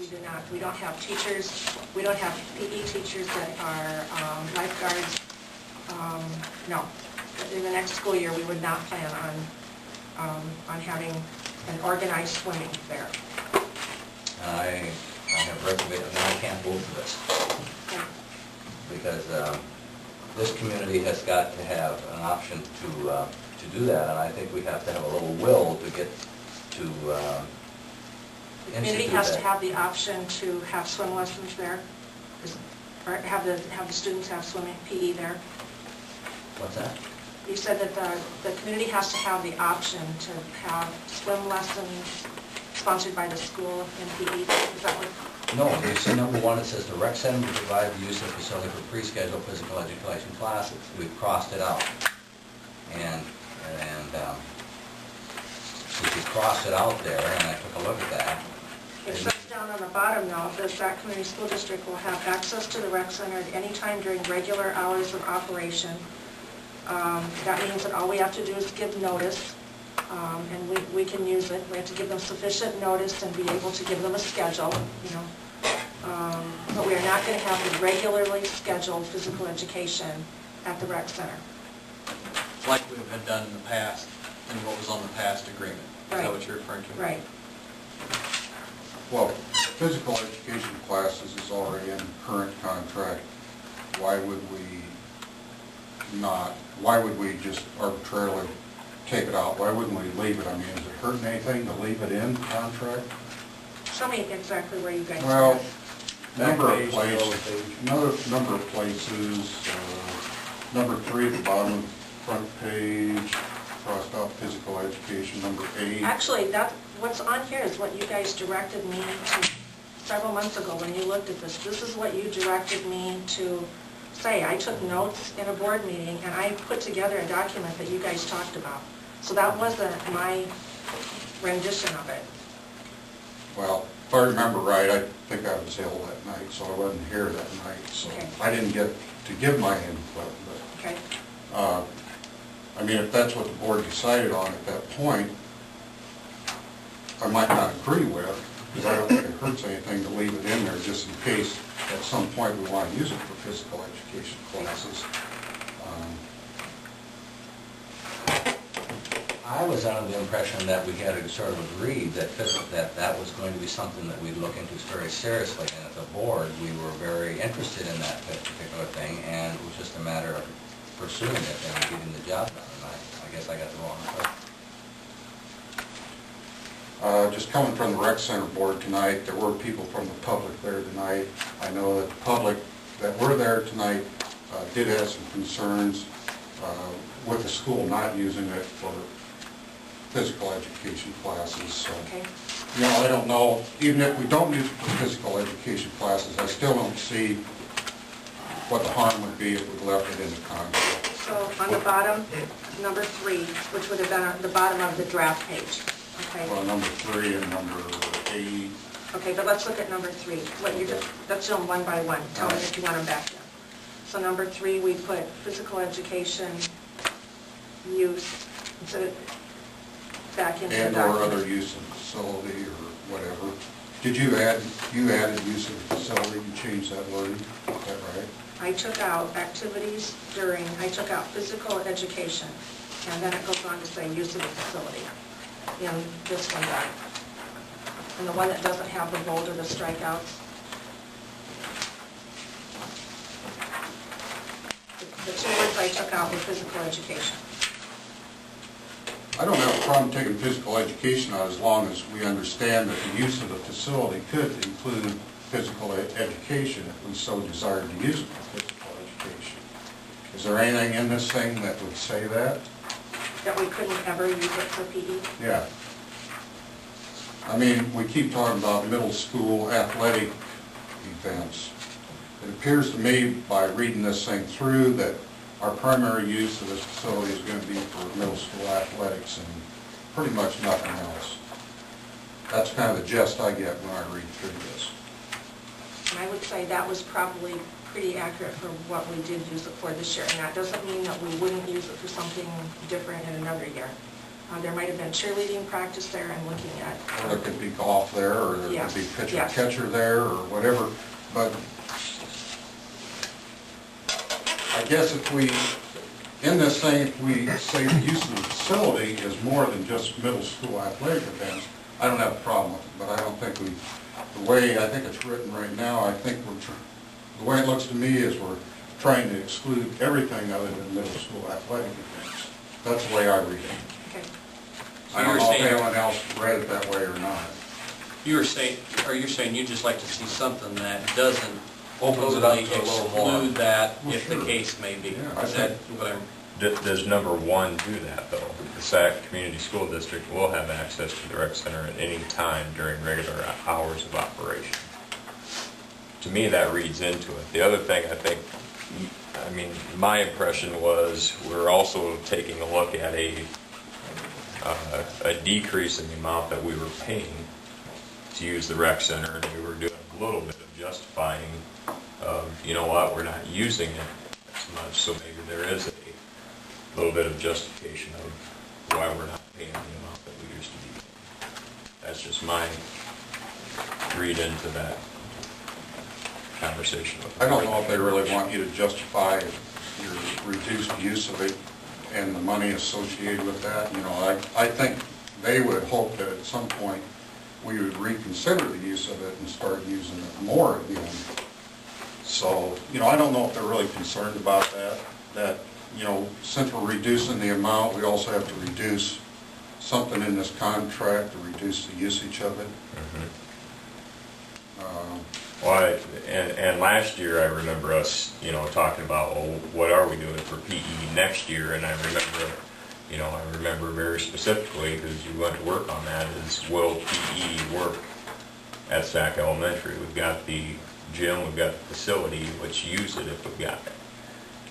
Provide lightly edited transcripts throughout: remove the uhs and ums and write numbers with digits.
We do not. We don't have teachers. We don't have PE teachers that are lifeguards. No. In the next school year, we would not plan on having an organized swimming there. I have reservations, and I can't vote for this. Because this community has got to have an option to do that, and I think we have to have a little will to get to The community has to have the option to have swim lessons there, or have the students have swimming PE there. What's that? You said that the community has to have the option to have swim lessons sponsored by the school in PE. Is that what? No, you see number one, it says the rec center will provide the use of facility for pre-scheduled physical education classes. We've crossed it out. And if you cross it out there, and I took a look at that. It says down on the bottom now, the Sac Community School District will have access to the rec center at any time during regular hours of operation. That means that all we have to do is give notice, and we can use it. We have to give them sufficient notice and be able to give them a schedule, you know. But we are not going to have the regularly scheduled physical education at the rec center. Like we have done in the past, and what was on the past agreement. Is that what you're referring to? Right. Well, physical education classes is already in the current contract. Why would we just arbitrarily take it out? Why wouldn't we leave it? I mean, is it hurting anything to leave it in the contract? Show me exactly where you guys are. Well, number of places, number 3 at the bottom of the front page, crossed out physical education, number 8. Actually, what's on here is what you guys directed me to several months ago when you looked at this. This is what you directed me to say. I took notes in a board meeting, and I put together a document that you guys talked about. So that wasn't my rendition of it. Well, if I remember right, I think I was ill that night, so I wasn't here that night. So Okay. I didn't get to give my input. But, Okay. I mean, if that's what the board decided on at that point, I might not agree with, because I don't think it hurts anything to leave it in there just in case at some point we want to use it for physical education classes. I was under the impression that we had sort of agreed that that was going to be something that we'd look into very seriously, and as a board, we were very interested in that particular thing, and it was just a matter of pursuing it and getting the job done, and I guess I got the wrong person. Just coming from the rec center board tonight, there were people from the public there tonight. I know that the public that were there tonight did have some concerns with the school not using it for physical education classes. So, Okay. you know, I don't know, even if we don't use it for physical education classes, I still don't see what the harm would be if we left it in the contract. So on the bottom, number 3, which would have been at the bottom of the draft page. Okay. Well, number 3 and number 8. Okay, but let's look at number 3. Let's do them one by one. Tell me if you want them back in. So number 3, we put physical education use instead of back into the And or document. other use of the facility or whatever. Did you added use of the facility, you changed that wording, is that right? I took out activities I took out physical education, and then it goes on to say use of the facility in this one down. And the one that doesn't have the bold or the strikeouts. The 2 words I took out were physical education. I don't have a problem taking physical education out as long as we understand that the use of the facility could include physical education if we so desired to use it for physical education. Is there anything in this thing that would say that? That we couldn't ever use it for PE? Yeah. I mean, we keep talking about middle school athletic events. It appears to me by reading this thing through that our primary use of this facility is going to be for middle school athletics and pretty much nothing else. That's kind of the gist I get when I read through this. And I would say that was probably pretty accurate for what we did use it for this year. And that doesn't mean that we wouldn't use it for something different in another year. There might have been cheerleading practice there and looking at. Or there could be golf there, or there Yes, could be pitcher yes. catcher there, or whatever. But I guess if we, in this thing, if we say the use of the facility is more than just middle school athletic events, I don't have a problem with it, but I don't think we, the way I think it's written right now, I think the way it looks to me is we're trying to exclude everything other than middle school athletic events. That's the way I read it. Okay. So I don't you're know if saying- anyone else read it that way or not. You were saying, or you're saying you'd just like to see something that doesn't Opens it up totally to a little more. exclude that, Well, if the sure. case may be. Yeah, I Is that think- what I'm? Does number one do that, though? The Sac Community School District will have access to the rec center at any time during regular hours of operation. To me, that reads into it. The other thing I think, I mean, my impression was we're also taking a look at a decrease in the amount that we were paying to use the rec center, and we were doing a little bit of justifying of, you know what, we're not using it as much, so maybe there is a little bit of justification of why we're not paying the amount that we used to be paying. That's just my read into that conversation. I don't know if they really want you to justify your reduced use of it and the money associated with that. You know, I think they would hope that at some point we would reconsider the use of it and start using it more again. So, you know, I don't know if they're really concerned about that, you know, since we're reducing the amount, we also have to reduce something in this contract to reduce the usage of it. Well, and last year I remember us, you know, talking about, well, what are we doing for PE next year? And I remember very specifically, because you went to work on that, is will PE work at Sac Elementary? We've got the gym, we've got the facility, let's use it if we've got it.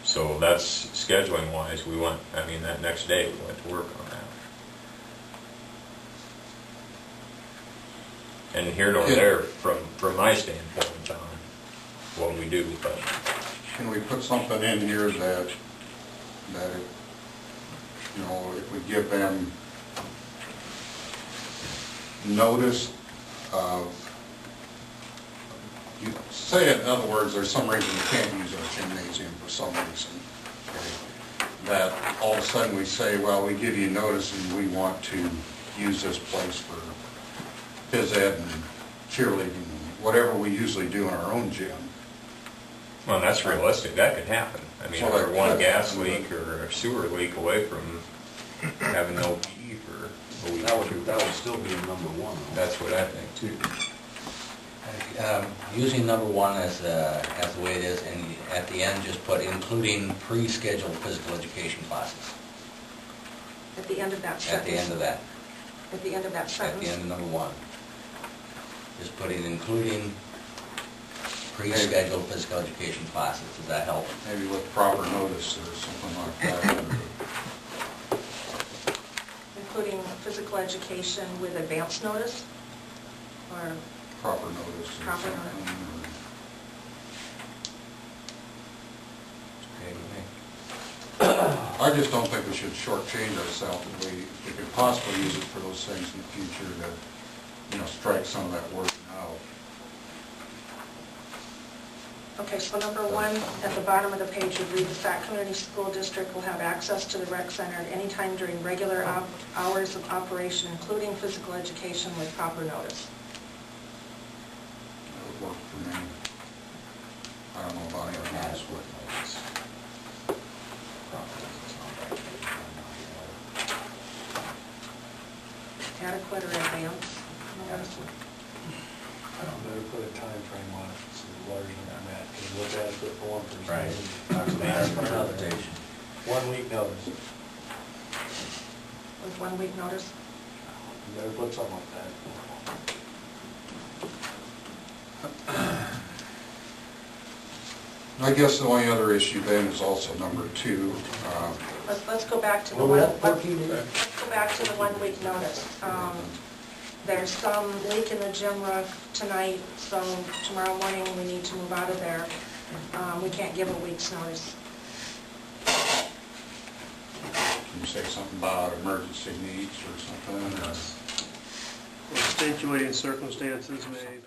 So that's scheduling wise, that next day we went to work on that. And here nor there, from my standpoint, John, what we do, but Can we put something in here that, you know, if we give them notice of, you say it, in other words, there's some reason we can't use our gymnasium for some reason, okay? That all of a sudden we say, well, we give you notice and we want to use this place for phys ed and cheerleading, whatever we usually do in our own gym. well, that's realistic, that could happen. I mean, So we're that one could gas happen, leak or a sewer leak away from having no PE for a week or two. That would still be a number one. That's what I think too. Using number one as the way it is, and at the end, just put including pre-scheduled physical education classes. At the end of that At sentence. the end of that, At the end of that at sentence. the end of number one. Just putting including pre-scheduled physical education classes. Does that help? Maybe with proper notice or something like that. Including physical education with advance notice? Or, Proper notice. or Proper something, notice. Okay with me. I just don't think we should shortchange ourselves if we could possibly use it for those things in the future to, you know, strike some of that wording out. okay, so number one, at the bottom of the page, would read, the Sac Community School District will have access to the rec center at any time during regular hours of operation, including physical education with proper notice. That would work for me. I don't know about anyone else. Adequate notice. Adequate or advance? Adequate. Better put a time frame on it, so the larger than that, because what's adequate for one person? Right. Not gonna ask for another. Interpretation. 1 week notice, With 1 week notice? you better put something like that. I guess the only other issue then is also number two. Let's go back to the Well, we one, have 14 days. let's go back to the 1 week notice. There's some leak in the gym roof tonight, so tomorrow morning we need to move out of there. We can't give a week's notice. Can you say something about emergency needs or something? Extenuating circumstances may